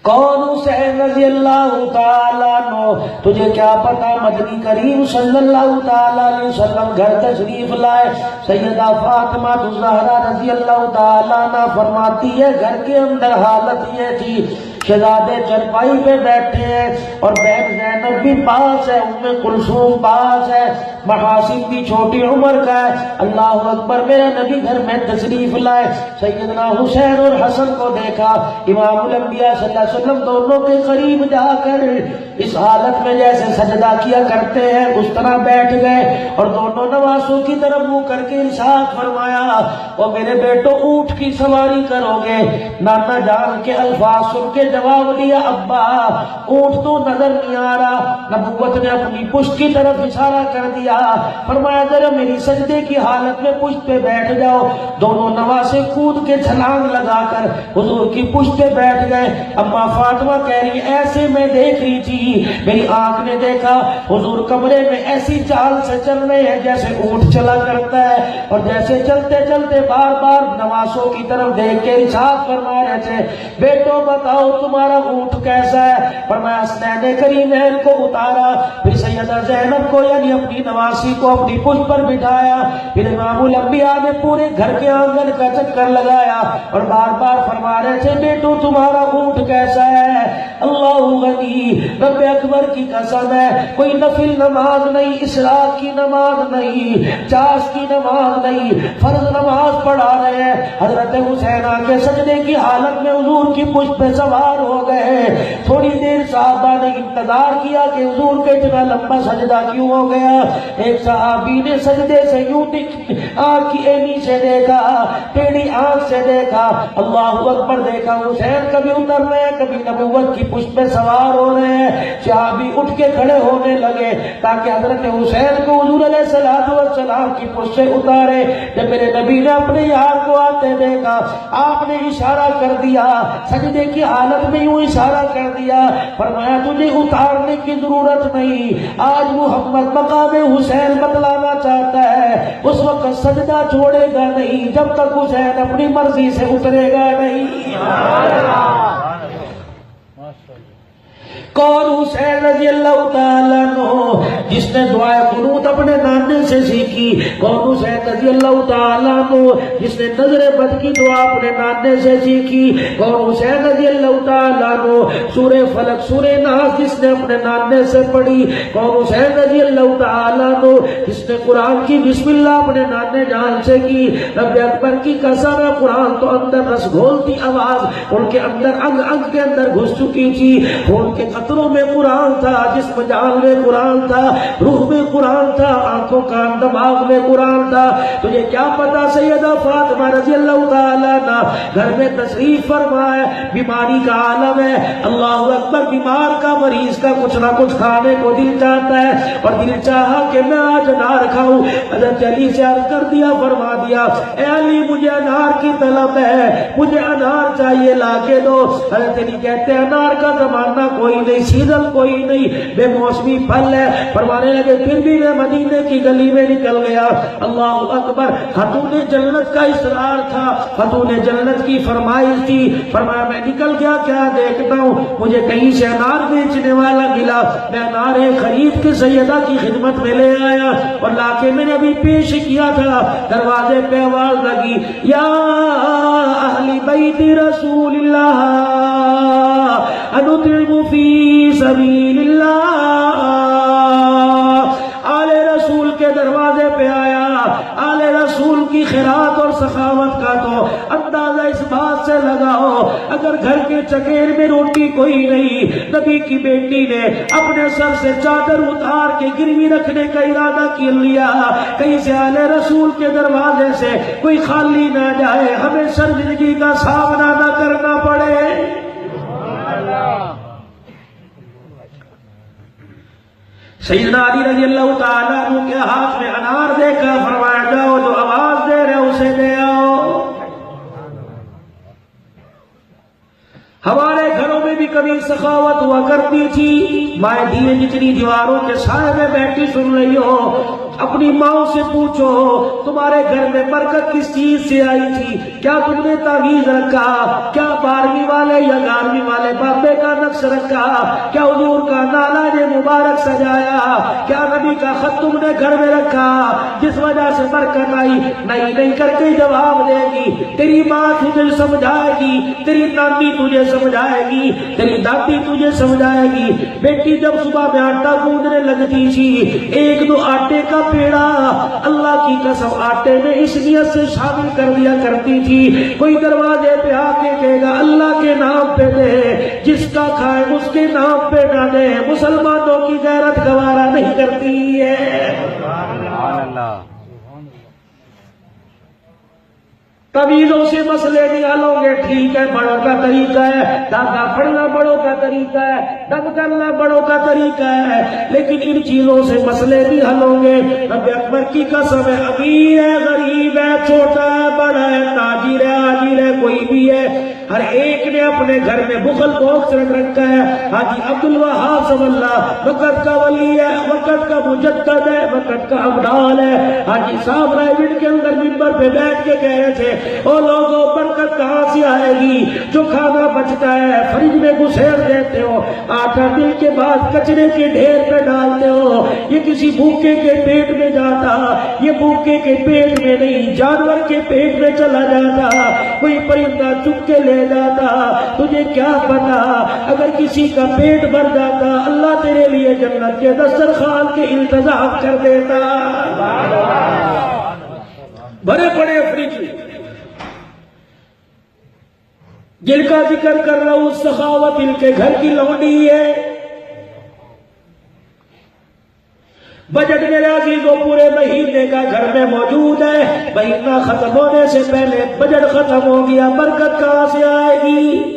کون حسین رضی اللہ تعالیٰ عنہ، تجھے کیا پتا مدنی کریم صلی اللہ تعالیٰ علیہ وسلم گھر تشریف لائے، سیدہ فاطمہ الزہرا رضی اللہ تعالیٰ عنہ فرماتی ہے گھر کے اندر حالت یہ تھی، شہزادے چرپائی پہ بیٹھے ہیں اور بہن زینب بھی پاس ہے، ام کلثوم پاس ہے، محاسن بھی چھوٹی عمر کا ہے۔ اللہ اکبر، میرا نبی گھر میں تشریف لائے، سیدنا حسین اور حسن کو دیکھا، امام الانبیاء صلی اللہ علیہ وسلم دونوں کے قریب جا کر اس حالت میں جیسے سجدہ کیا کرتے ہیں اس طرح بیٹھ گئے اور دونوں نواسوں کی طرف منہ کر کے ارشاد فرمایا، او میرے بیٹو اونٹ کی سواری کرو گے؟ نانا جان کے الفاظ سن کے جواب دیا، ابا اونٹ تو نظر نہیں آ رہا۔ نبوت نے اپنی پشت کی طرف اشارہ کر دیا، فرمایا ذرا میری سجدے کی حالت میں پشت پہ بیٹھ جاؤ۔ دونوں نواسے کود کے چھلانگ لگا کر حضور کی پشت پہ بیٹھ گئے۔ اما فاطمہ کہہ رہی ایسے میں دیکھ رہی تھی، میری آنکھ نے دیکھا حضور کمرے میں ایسی چال سے چل رہے ہیں جیسے اونٹ چلا کرتا ہے، اور جیسے چلتے چلتے بار بار نواسوں کی طرف دیکھ کے ارشاد فرما رہے تھے، بیٹو بتاؤ تمہارا اونٹ کیسا ہے؟ فرمایا حسنین کریمین کو اتارا، پھر سیدہ زینب کو یعنی اپنی نواسی کو اپنی پشت پر بٹھایا، پھر امام الانبیاء نے پورے گھر کے آنگن کا چکر لگایا اور بار بار فرما رہے تھے، بیٹو تمہارا اونٹ کیسا ہے؟ اللہ غنی، رب اکبر کی قسم ہے، کوئی نفل نماز نہیں، اسراء کی نماز نہیں، چاش کی نماز نہیں، فرض نماز پڑھا رہے ہیں۔ حضرت حسین کے سجدے کی حالت میں حضور کی پشت پہ سوار ہو گئے۔ تھوڑی دیر صحابہ نے انتظار کیا کہ حضور کے اتنا لمبا سجدہ کیوں ہو گیا۔ ایک صحابی نے سجدے سے یوں آنکھ کی اینی سے دیکھا، ٹیڑھی آنکھ سے دیکھا، اللہ اکبر دیکھا، حسین کبھی اتر رہے ہیں کبھی نبوت کی پشت پہ سوار ہو رہے ہیں۔ صحابی اٹھ کے کھڑے ہونے لگے تاکہ حضرت حسین کو حضور علیہ السلام کی پشت سے اتارے۔ جب میرے نبی نے اپنے یار کو آتے دیکھا، آپ نے اشارہ کر دیا، سجدے کی حالت میں یوں اشارہ کر دیا، فرمایا تجھے اتارنے کی ضرورت نہیں، آج محمد مقام حسین بتلانا چاہتا ہے، اس وقت سجدہ چھوڑے گا نہیں جب تک حسین اپنی مرضی سے اترے گا نہیں۔ کون حسین رضی اللہ تعالیٰ عنہ جس نے دعائے قنوت اپنے نانے سے سیکھی؟ کون حسین رضی اللہ تعالیٰ عنہ جس نے نظر بد کی دعا اپنے نانے سے سیکھی؟ کون حسین رضی اللہ تعالیٰ عنہ سورہ فلق سورہ ناس جس نے اپنے نانے سے پڑھی؟ کون حسین رضی اللہ تعالیٰ عنہ جس نے قرآن کی بسم اللہ اپنے نانے جان سے کی؟ رب اکبر کی قسم ہے، قرآن تو اندر رس گھولتی آواز ان کے اندر انگ انگ کے اندر گھس چکی تھی، خون کے قطروں میں قرآن تھا، جسم جان میں قرآن تھا، روح میں قرآن تھا، آنکھوں کان دماغ میں قرآن تھا۔ تجھے کیا پتا سیدہ فاطمہ رضی اللہ تعالیٰ عنہ گھر میں تشریف فرمائے، بیماری کا عالم ہے، اللہ اکبر، بیمار کا مریض کا کچھ نہ کچھ کھانے کو دل چاہتا ہے اور دل چاہا کہ میں آج انار کھاؤں۔ حضرت علی سے عرض کر دیا، فرما دیا، اے علی مجھے انار کی طلب ہے، مجھے انار چاہیے، لا کے دو۔ حضرت علی کہتے ہیں انار کا زمانہ کوئی نہیں، سیزن کوئی نہیں، بے موسمی پھل ہے۔ فرمانے لگے پھر بھی میں مدینے کی گلی میں نکل گیا، اللہ اکبر، خاتون جنت کا اصرار تھا، خاتون جنت کی فرمائش تھی، فرمایا میں نکل گیا، کیا دیکھتا ہوں مجھے کہیں سے انار بیچنے والا ملا، میں انار خرید کے سیدہ کی خدمت میں لے آیا اور لا کے میں نے ابھی پیش کیا تھا، دروازے پہ آواز لگی، یا اہل بیت رسول اللہ انطعم فی سبیل اللہ۔ آل رسول کے دروازے پہ آیا، آل رسول کی خیرات اور سخاوت کا تو اندازہ اس بات سے لگاؤ، اگر گھر کے چکیر میں روٹی کوئی نہیں، نبی کی بیٹی نے اپنے سر سے چادر اتار کے گروی رکھنے کا ارادہ کر لیا، کہیں سے آل رسول کے دروازے سے کوئی خالی نہ جائے، ہمیں شرمندگی کا سامنا نہ کرنا پڑے۔ سیدنا علی رضی اللہ تعالیٰ عنہ کے ہاتھ میں انار دیکھا، فرمایا جاؤ جو آواز دے رہے اسے دے آؤ۔ ہمارے گھروں میں بھی کبھی سخاوت ہوا کرتی تھی. مائیں دیے جتنی دیواروں کے سائے میں بیٹھی سن رہی ہو, اپنی ماں سے پوچھو تمہارے گھر میں برکت کس چیز سے آئی تھی؟ کیا تم نے تعویذ رکھا؟ کیا 12ویں والے یا 11ویں والے بابے کا نقش رکھا؟ کیا حضور کا نالا نے مبارک سجایا؟ کیا نبی کا خط تم نے گھر میں رکھا جس وجہ سے برکت آئی؟ نہیں کر کے جواب دے گی. تیری ماں تجھے سمجھائے گی, تیری نانی تجھے سمجھائے گی, تیری دادی تجھے سمجھائے گی. بیٹی جب صبح میں آٹا گوندنے لگتی تھی, 1-2 آٹے کا پیڑا اللہ کی قسم آٹے میں اس نیت سے شامل کر دیا کرتی تھی, کوئی دروازے پہ آ کے کہے گا اللہ کے نام پہ دے, جس کا کھائے اس کے نام پہ نہ دے. مسلمانوں کی غیرت گوارا نہیں کرتی ہے. سبحان اللہ. تعویذوں سے مسئلے نکالو گے ٹھیک ہے, بڑوں کا طریقہ ہے, داغا پڑنا بڑوں کا طریقہ ہے, دم کرنا بڑوں کا طریقہ ہے, لیکن ان چیزوں سے مسئلے نہیں حل ہوں گے. رب اکبر کی قسم ہے, امیر ہے, غریب ہے, چھوٹا ہے, بڑا ہے, تاجر ہے, حاجر ہے, کوئی بھی ہے, ہر ایک نے اپنے گھر میں بخل کو اکثر رکھا ہے. حاجی عبد الوہاب صلی اللہ وقت کا ولی ہے, وقت کا مجدد ہے, وقت کا ابدال ہے. حاجی صاحب رائے کے اندر منبر پہ بیٹھ کے کہہ رہے تھے, او لوگوں برکت کہاں سے آئے گی؟ جو کھانا بچتا ہے فریج میں گھسیڑ دیتے ہو, آٹا دل کے بعد کچرے کے ڈھیر پہ ڈالتے ہو, یہ کسی بھوکے کے پیٹ میں جاتا, یہ بھوکے کے پیٹ میں نہیں جانور کے پیٹ میں چلا جاتا, کوئی پرندہ چک کے لے جاتا. تجھے کیا پتا اگر کسی کا پیٹ بھر جاتا اللہ تیرے لیے جنت کے دسترخوان کے انتظام کر دیتا. بڑے بڑے فریج جن کا ذکر کر رہا ہوں, سخاوت ان کے گھر کی لونڈی ہے. بجٹ میرے عزیزوں پورے مہینے کا گھر میں موجود ہے, مہینہ ختم ہونے سے پہلے بجٹ ختم ہو گیا, برکت کہاں سے آئے گی؟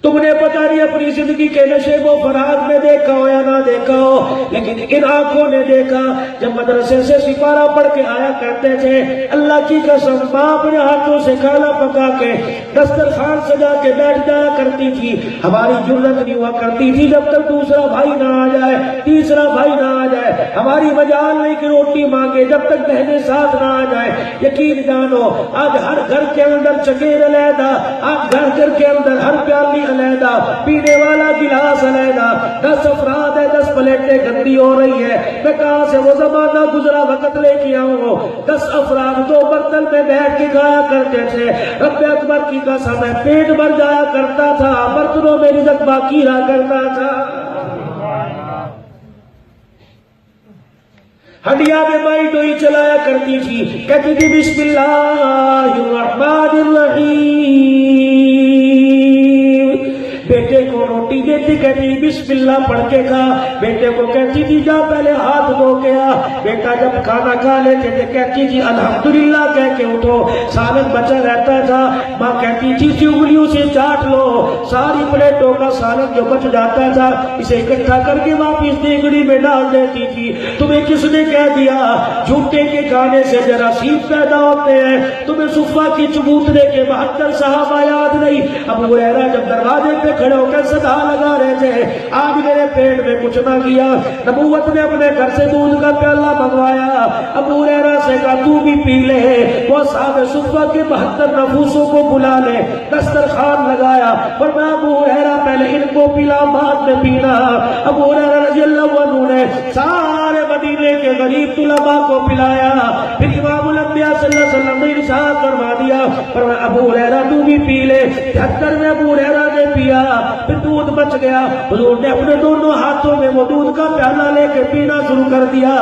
تم نے پتہ نہیں اپنی زندگی کے نشیب و فراغ میں دیکھا ہو یا نہ دیکھا ہو, لیکن ان آنکھوں نے دیکھا جب مدرسے سے سپارہ پڑھ کے آیا کرتے تھے, اللہ کی قسم ماں اپنے ہاتھوں سے کھانا پکا کے دسترخوان سجا کے بیٹھ جایا کرتی تھی. ہماری جرت نہیں ہوا کرتی تھی جب تک دوسرا بھائی نہ آ جائے, تیسرا بھائی نہ آ جائے, ہماری مجال نہیں کہ روٹی مانگے جب تک بہنیں ساتھ نہ آ جائے. یقین جانو آج ہر گھر کے اندر چکیر علیحدہ, آج گھر کے اندر ہر پیالی علیحدہ, پینے والا گلاس علیحدہ, 10 افراد ہے, 10 پلیٹیں گندی ہو رہی ہے. میں کہاں سے وہ زمانہ گزرا وقت لے کے آؤں, 10 افراد 2 برتن میں بیٹھ کے کھایا کرتے تھے. رب اکبر کی قسم ہے پیٹ بھر جایا کرتا تھا, برتنوں میں رزق باقی رہا کرتا تھا. ہڈیا میں مائی ڈوئی چلایا کرتی تھی, کہتی تھی بسم اللہ الرحمن الرحیم. بیٹے کو روٹی دیتی کہتی بسم اللہ پڑھ کے کھا. بیٹے کو کہتی تھی جا پہلے ہاتھ دھو کے آ. بیٹا جب کھانا کھا لیتے تھے کہتی تھی الحمدللہ کہہ کے اٹھو. سالن بچا رہتا تھا, ماں کہتی تھی انگلیوں سے چاٹ لو. ساری پلیٹوں کا سالن جو بچ جاتا تھا اسے اکٹھا کر کے واپس دیگڑی میں ڈال دیتی تھی. تمہیں کس نے کہہ دیا جھوٹے کے کھانے سے جراثیم پیدا ہوتے ہیں؟ تمہیں صفہ کی چبوترے کے 72 صحابہ یاد نہیں؟ ابو ہریرہ جب دروازے پہ کھڑے ہو کر صدا لگا رہے تھے, آج میرے پیٹ میں کچھ نہ کیا. نبوت نے اپنے گھر سے دودھ کا پیالہ منگوایا, ابو ہریرہ سے کہا تو بھی پی لے. وہ اصحاب صفہ کے 72 نفوسوں کو بلا لے, دسترخوان لگایا, فرمایا ابو ہریرہ پہلے ان کو پلا بعد میں پینا. ابو ہریرہ رضی اللہ عنہ نے سارے مدینے کے غریب طلباء کو پلایا. پھر امام الانبیاء صلی اللہ علیہ وسلم نے ارشاد فرما دیا, فرمایا ابو ہریرہ تو بھی پی لے. 73 میں ابو ہریرہ نے پیا, پھر دودھ بچ گیا. حضور نے اپنے دونوں ہاتھوں میں وہ دودھ کا پیالہ لے کے پینا شروع کر دیا.